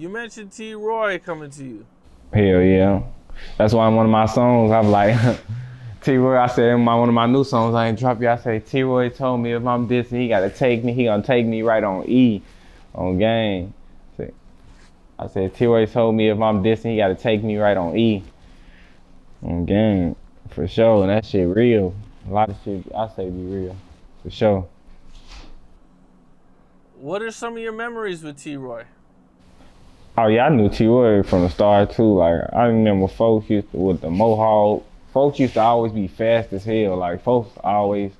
You mentioned T. Roy coming to you. Hell yeah. That's why in one of my songs, I'm like, T-Roy, I said in one of my new songs, I ain't drop you, I say, T-Roy told me if I'm dissing, he gotta take me, he gonna take me right on E, on game. I said, T-Roy told me if I'm dissing, he gotta take me right on E, on game. For sure, and that shit real. A lot of shit, I say be real. For sure. What are some of your memories with T. Roy? Oh yeah, I knew T-Roy from the start too. Like I remember folks used to with the mohawk. Folks used to always be fast as hell. Like folks always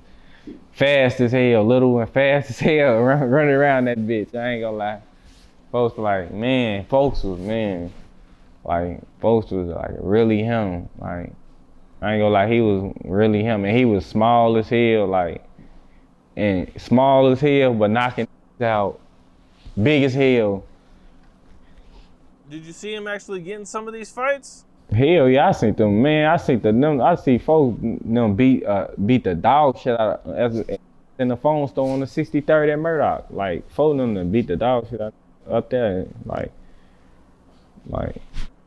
fast as hell, little and fast as hell, running around that bitch. I ain't gonna lie. Folks like man, folks was man. Like folks was like really him. Like I ain't gonna lie, he was really him, and he was small as hell. Like and small as hell, but knocking out big as hell. Did you see him actually getting some of these fights? Hell yeah, I seen them, man. I see folks them beat the dog shit out of in the phone store on the 63rd at Murdoch. Like folks them beat the dog shit out up there. Like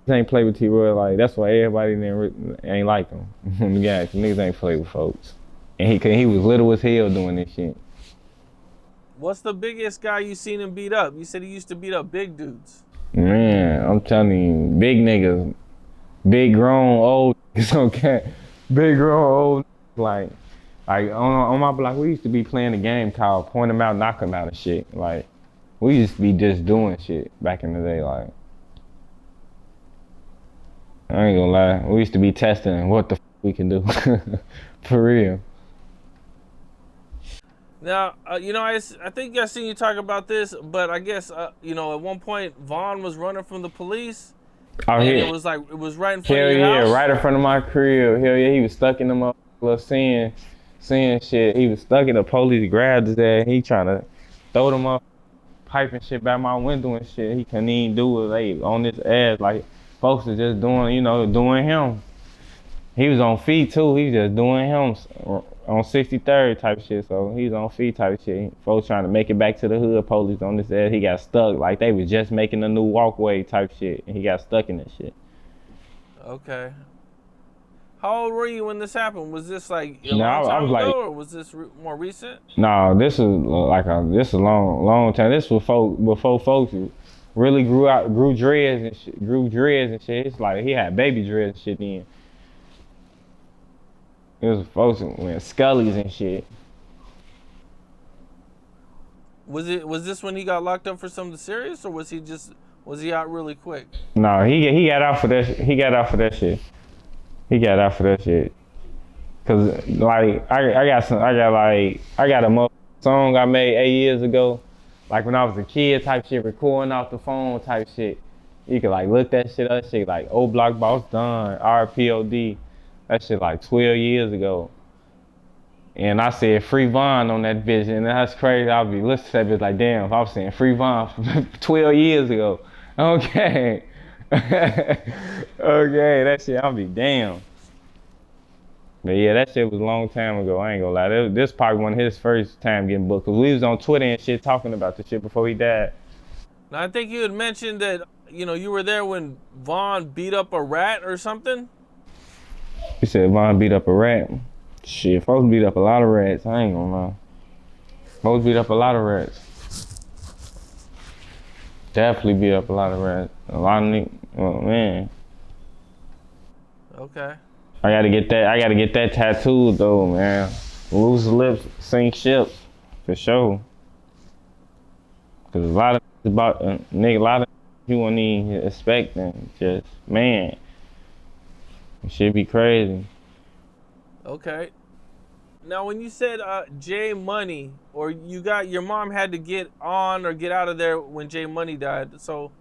they ain't play with T-Roy. Like that's why everybody ain't like him. Yeah, niggas ain't play with folks. And he was little as hell doing this shit. What's the biggest guy you seen him beat up? You said he used to beat up big dudes. Man, I'm telling you, big niggas, big grown old niggas, okay? Big grown old like on my block, we used to be playing a game called point 'em out, knock 'em out and shit. Like, we used to be just doing shit back in the day, like. I ain't gonna lie, we used to be testing what the we can do, for real. Now, I think I seen you talk about this, but I guess, at one point, Vaughn was running from the police, Oh, and yeah. it was right in front Hell of your yeah, house? right in front of my crib. Hell yeah, he was stuck in the motherfucker seeing shit. He was stuck in the police grabbed his ass. He trying to throw them up, piping shit by my window and shit. He couldn't even do it. They on his ass like folks are just doing him. He was on feet too. He was just doing him on 63rd type shit. So he was on feet type shit. Folks trying to make it back to the hood. Police on his ass. He got stuck. Like they was just making a new walkway type shit. And he got stuck in that shit. Okay. How old were you when this happened? Was this like a No, long I time was ago, like, or was this more recent? no, this is this a long time. This was before folks really grew dreads and shit. It's like he had baby dreads and shit then. It was folks wearing scullies and shit. Was this when he got locked up for something serious, or was he out really quick? No, he got out for that. He got out for that shit. He got out for that shit. Cause like I got a song I made 8 years ago, like when I was a kid type shit, recording off the phone type shit. You could like look that shit up, shit like O Block Boss Done, RPOD. That shit like 12 years ago. And I said Free Von on that bitch, and that's crazy. I'll be listening to that bitch like, damn, if I was saying Free Von from 12 years ago. Okay. Okay, that shit, I'll be damn. But yeah, that shit was a long time ago, I ain't gonna lie. This probably one of his first time getting booked, cause we was on Twitter and shit talking about the shit before he died. Now, I think you had mentioned that, you were there when Vaughn beat up a rat or something? He said Von beat up a rat. Shit, folks beat up a lot of rats, I ain't gonna lie. Folks beat up a lot of rats. Definitely beat up a lot of rats. A lot of niggas, oh man. Okay. I gotta get that tattooed though, man. Loose lips sink ships, for sure. Cause a lot of you won't even expect them. Just man, it should be crazy. Okay. Now, when you said J Money, or your mom had to get on or get out of there when J Money died. So,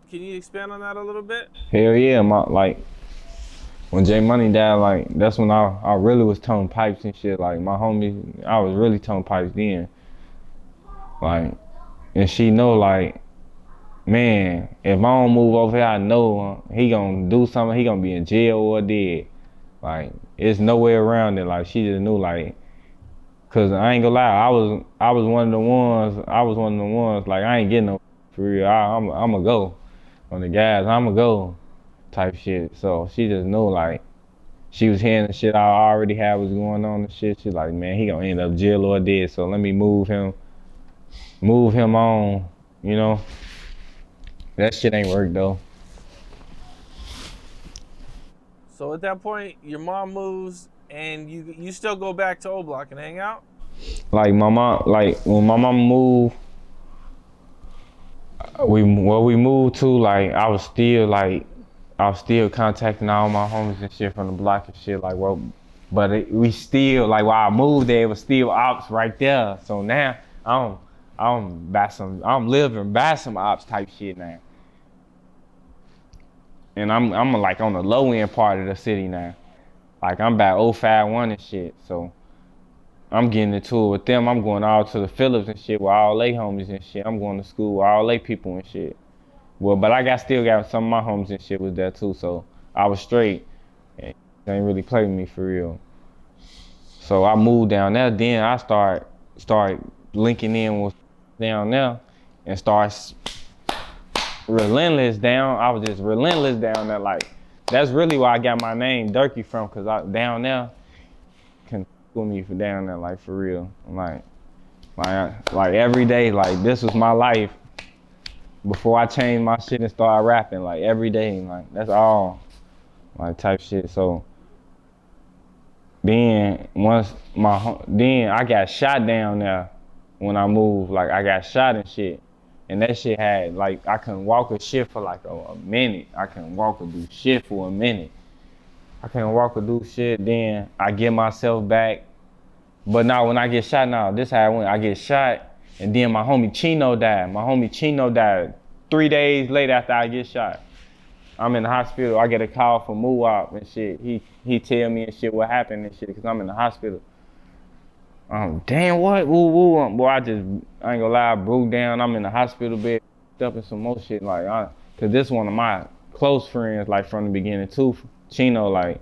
can you expand on that a little bit? Hell yeah, when J Money died, like that's when I really was towing pipes and shit. Like my homie, I was really towing pipes then. Like, and she know like, man, if I don't move over here, I know he gonna do something. He gonna be in jail or dead. Like, it's no way around it. Like she just knew like, cause I ain't gonna lie, I was one of the ones. Like I ain't getting no For real, I'ma go on the gas. I'ma go type shit. So she just knew like she was hearing the shit I already had was going on and shit. She like, man, he gonna end up jail or dead. So let me move him on. You know, that shit ain't work though. So at that point, your mom moves, and you still go back to O Block and hang out. Like my mom, like when my mom moved, we moved to, like I was still contacting all my homies and shit from the block and shit. Like, well, but we still, like, while I moved there, it was still ops right there. So now I'm living by some ops type shit now. And I'm like on the low end part of the city now. Like I'm about 051 and shit. So I'm getting into it with them. I'm going all to the Phillips and shit with all they homies and shit. I'm going to school with all they people and shit. Well, but I still got some of my homies and shit was there too. So I was straight. And they ain't really play with me for real. So I moved down there. Then I start linking in with down there and start relentless down. I was just relentless down there. Like that's really why I got my name Durkey from, cause I down there can with me for down there, like for real. Like every day, like this was my life before I changed my shit and started rapping. Like every day, like that's all, like type shit. So then then I got shot down there when I moved. Like I got shot and shit. And that shit had, like, I couldn't walk a shit for like a minute. I couldn't walk or do shit for a minute. I couldn't walk or do shit. Then I get myself back. But now when I get shot, this how I went. I get shot, and then my homie Chino died. My homie Chino died 3 days later after I get shot. I'm in the hospital. I get a call from Muwop and shit. He tell me and shit what happened and shit, because I'm in the hospital. Damn, what? Woo. Boy, I ain't gonna lie, I broke down. I'm in the hospital bed, up in some more shit. Like, cause this one of my close friends, like from the beginning too. Chino, like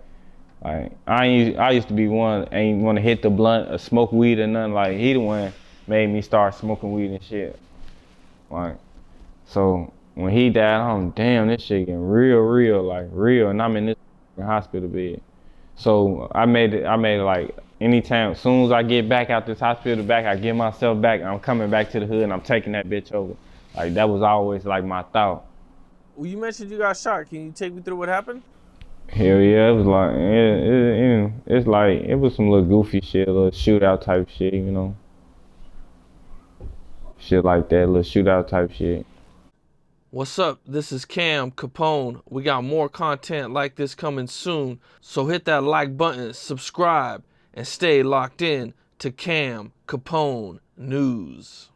I used to be one, ain't want to hit the blunt or smoke weed or nothing. Like, he the one made me start smoking weed and shit. Like, so when he died, I'm damn, this shit getting real, like real. And I'm in this hospital bed. So I made it like, anytime, as soon as I get back out this hospital I get myself back, I'm coming back to the hood and I'm taking that bitch over. Like, that was always like my thought. Well, you mentioned you got shot. Can you take me through what happened? Hell yeah, it was like, it's like, it was some little goofy shit, a little shootout type shit, you know? Shit like that, little shootout type shit. What's up? This is Cam Capone. We got more content like this coming soon, so hit that like button, subscribe, and stay locked in to Cam Capone News.